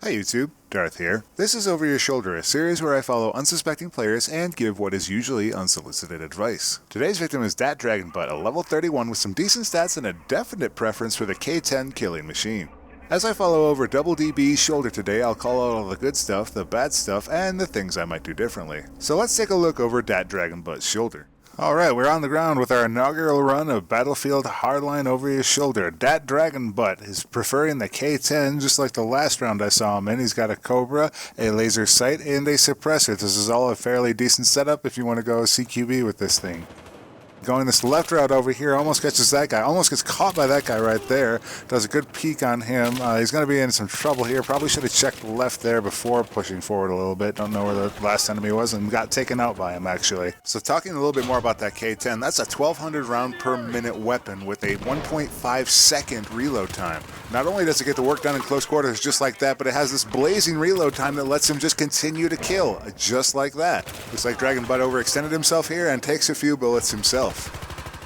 Hi YouTube, Darth here. This is Over Your Shoulder, a series where I follow unsuspecting players and give what is usually unsolicited advice. Today's victim is DatDragonButt, a level 31 with some decent stats and a definite preference for the K10 killing machine. As I follow over Double DB's shoulder today, I'll call out all the good stuff, the bad stuff, and the things I might do differently. So let's take a look over DatDragonButt's shoulder. Alright, we're on the ground with our inaugural run of Battlefield Hardline Over Your Shoulder. DatDragonButt is preferring the K10 just like the last round I saw him in. He's got a Cobra, a laser sight, and a suppressor. This is all a fairly decent setup if you want to go CQB with this thing. Going this left route over here, almost catches that guy, almost gets caught by that guy right there, does a good peek on him. He's going to be in some trouble here, probably should have checked left there before pushing forward a little bit, don't know where the last enemy was, and got taken out by him actually. So talking a little bit more about that K10, that's a 1200 round per minute weapon with a 1.5 second reload time. Not only does it get the work done in close quarters just like that, but it has this blazing reload time that lets him just continue to kill, just like that. Looks like DragonButt overextended himself here and takes a few bullets himself.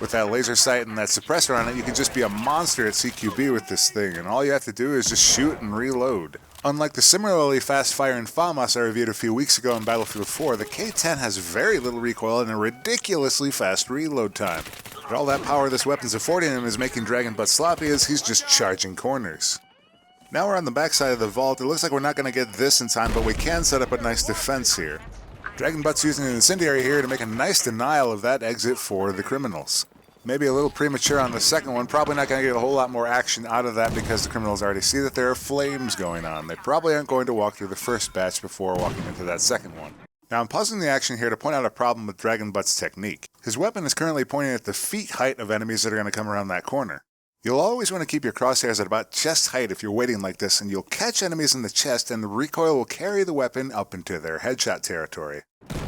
With that laser sight and that suppressor on it, you can just be a monster at CQB with this thing, and all you have to do is just shoot and reload. Unlike the similarly fast-firing FAMAS I reviewed a few weeks ago in Battlefield 4, the K10 has very little recoil and a ridiculously fast reload time. But all that power this weapon's affording him is making DragonButt sloppy as he's just charging corners. Now we're on the backside of the vault. It looks like we're not going to get this in time, but we can set up a nice defense here. DragonButt's using an incendiary here to make a nice denial of that exit for the criminals. Maybe a little premature on the second one, probably not going to get a whole lot more action out of that because the criminals already see that there are flames going on. They probably aren't going to walk through the first batch before walking into that second one. Now I'm pausing the action here to point out a problem with DragonButt's technique. His weapon is currently pointing at the feet height of enemies that are going to come around that corner. You'll always want to keep your crosshairs at about chest height if you're waiting like this, and you'll catch enemies in the chest and the recoil will carry the weapon up into their headshot territory.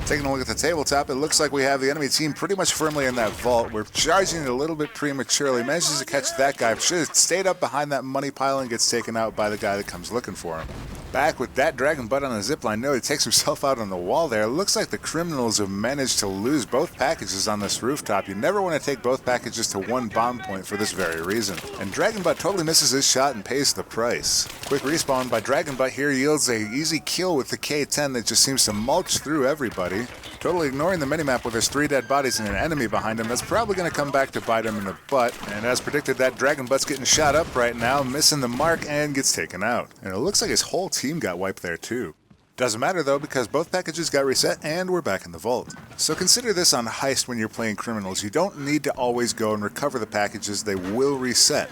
Taking a look at the tabletop, it looks like we have the enemy team pretty much firmly in that vault. We're charging it a little bit prematurely. Manages to catch that guy. Should have stayed up behind that money pile and gets taken out by the guy that comes looking for him. Back with that DragonButt on a zipline note, he takes himself out on the wall there. It looks like the criminals have managed to lose both packages on this rooftop. You never want to take both packages to one bomb point for this very reason. And DragonButt totally misses his shot and pays the price. Quick respawn by DragonButt here yields a easy kill with the K10 that just seems to mulch through everybody. Totally ignoring the minimap with his 3 dead bodies and an enemy behind him. That's probably going to come back to bite him in the butt. And as predicted, that DragonButt's getting shot up right now, missing the mark and gets taken out. And it looks like his whole team got wiped there too. Doesn't matter though, because both packages got reset and we're back in the vault. So consider this on Heist when you're playing criminals. You don't need to always go and recover the packages, they will reset.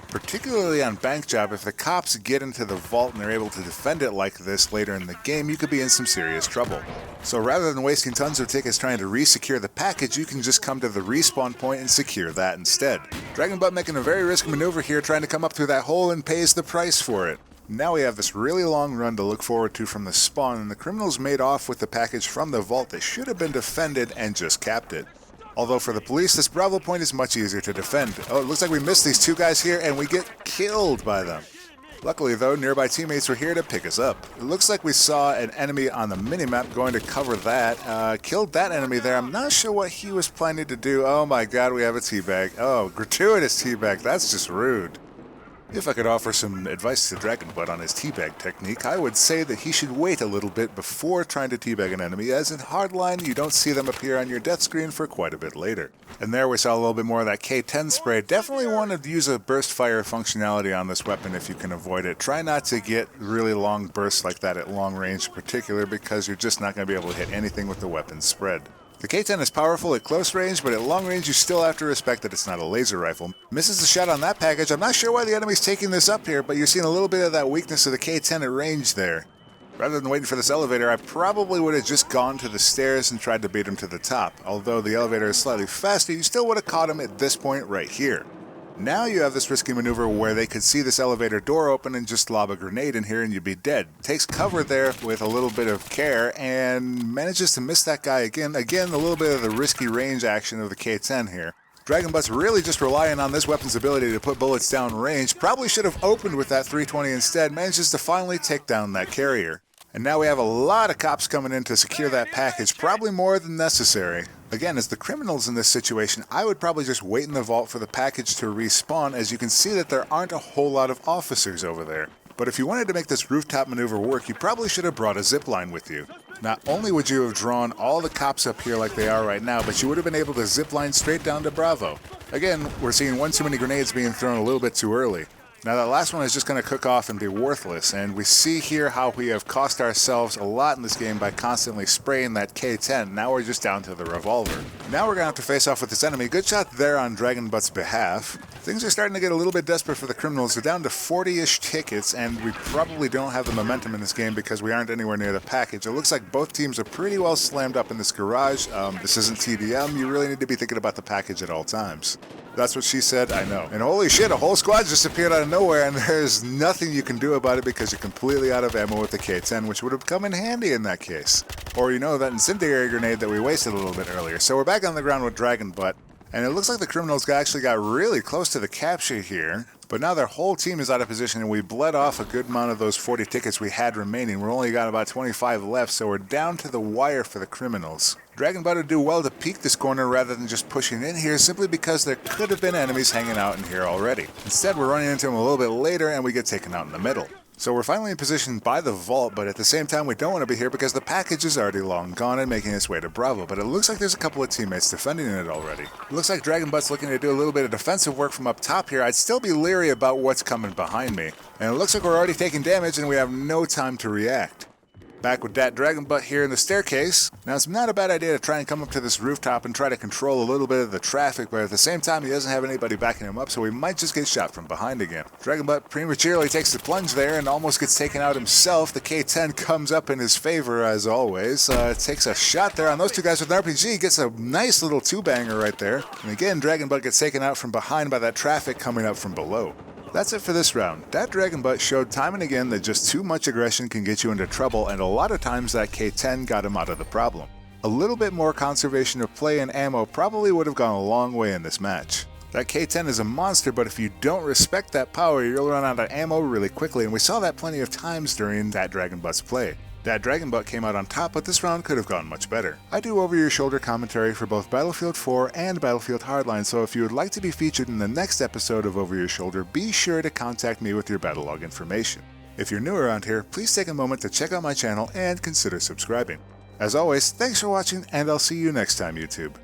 Particularly on Bank Job, if the cops get into the vault and they're able to defend it like this later in the game, you could be in some serious trouble. So rather than wasting tons of tickets trying to re-secure the package, you can just come to the respawn point and secure that instead. DragonButt making a very risky maneuver here, trying to come up through that hole and pays the price for it. Now we have this really long run to look forward to from the spawn, and the criminals made off with the package from the vault that should have been defended and just capped it. Although for the police, this Bravo point is much easier to defend. Oh, it looks like we missed these two guys here and we get killed by them. Luckily though, nearby teammates were here to pick us up. It looks like we saw an enemy on the minimap going to cover that. Killed that enemy there. I'm not sure what he was planning to do. Oh my god, we have a teabag. Oh, gratuitous teabag. That's just rude. If I could offer some advice to DragonButt on his teabag technique, I would say that he should wait a little bit before trying to teabag an enemy, as in Hardline, you don't see them appear on your death screen for quite a bit later. And there we saw a little bit more of that K10 spray. Definitely want to use a burst fire functionality on this weapon if you can avoid it. Try not to get really long bursts like that at long range in particular, because you're just not going to be able to hit anything with the weapon spread. The K10 is powerful at close range, but at long range you still have to respect that it's not a laser rifle. Misses the shot on that package. I'm not sure why the enemy's taking this up here, but you're seeing a little bit of that weakness of the K10 at range there. Rather than waiting for this elevator, I probably would have just gone to the stairs and tried to beat him to the top. Although the elevator is slightly faster, you still would have caught him at this point right here. Now you have this risky maneuver where they could see this elevator door open and just lob a grenade in here and you'd be dead. Takes cover there with a little bit of care and manages to miss that guy again. Again, a little bit of the risky range action of the K10 here. DragonButt's really just relying on this weapon's ability to put bullets down range. Probably should have opened with that 320 instead. Manages to finally take down that carrier. And now we have a lot of cops coming in to secure that package, probably more than necessary. Again, as the criminals in this situation, I would probably just wait in the vault for the package to respawn, as you can see that there aren't a whole lot of officers over there. But if you wanted to make this rooftop maneuver work, you probably should have brought a zipline with you. Not only would you have drawn all the cops up here like they are right now, but you would have been able to zipline straight down to Bravo. Again, we're seeing one too many grenades being thrown a little bit too early. Now that last one is just going to cook off and be worthless, and we see here how we have cost ourselves a lot in this game by constantly spraying that K10. Now we're just down to the revolver. Now we're going to have to face off with this enemy. Good shot there on DragonButt's behalf. Things are starting to get a little bit desperate for the criminals. They're down to 40-ish tickets, and we probably don't have the momentum in this game because we aren't anywhere near the package. It looks like both teams are pretty well slammed up in this garage. This isn't TDM. You really need to be thinking about the package at all times. That's what she said, I know. And holy shit, a whole squad just appeared out of nowhere, and there's nothing you can do about it because you're completely out of ammo with the K10, which would have come in handy in that case. Or, you know, that incendiary grenade that we wasted a little bit earlier. So we're back on the ground with DragonButt, and it looks like the criminals actually got really close to the capture here. But now their whole team is out of position, and we bled off a good amount of those 40 tickets we had remaining. We're only got about 25 left, so we're down to the wire for the criminals. DragonButt would do well to peek this corner rather than just pushing in here, simply because there could have been enemies hanging out in here already. Instead, we're running into them a little bit later, and we get taken out in the middle. So we're finally in position by the vault, but at the same time we don't want to be here because the package is already long gone and making its way to Bravo. But it looks like there's a couple of teammates defending it already. It looks like DragonButt's looking to do a little bit of defensive work from up top here. I'd still be leery about what's coming behind me. And it looks like we're already taking damage and we have no time to react. Back with DatDragonButt here in the staircase. Now it's not a bad idea to try and come up to this rooftop and try to control a little bit of the traffic, but at the same time he doesn't have anybody backing him up, so we might just get shot from behind again. DragonButt prematurely takes the plunge there and almost gets taken out himself. The K10 comes up in his favor as always. Takes a shot there on those two guys with an RPG, gets a nice little two-banger right there. And again, DragonButt gets taken out from behind by that traffic coming up from below. That's it for this round. DatDragonButt showed time and again that just too much aggression can get you into trouble, and a lot of times that K10 got him out of the problem. A little bit more conservation of play and ammo probably would have gone a long way in this match. That K10 is a monster, but if you don't respect that power, you'll run out of ammo really quickly, and we saw that plenty of times during DatDragonButt's play. DatDragonButt came out on top, but this round could have gone much better. I do over-your-shoulder commentary for both Battlefield 4 and Battlefield Hardline, so if you would like to be featured in the next episode of Over Your Shoulder, be sure to contact me with your Battlelog information. If you're new around here, please take a moment to check out my channel and consider subscribing. As always, thanks for watching, and I'll see you next time, YouTube.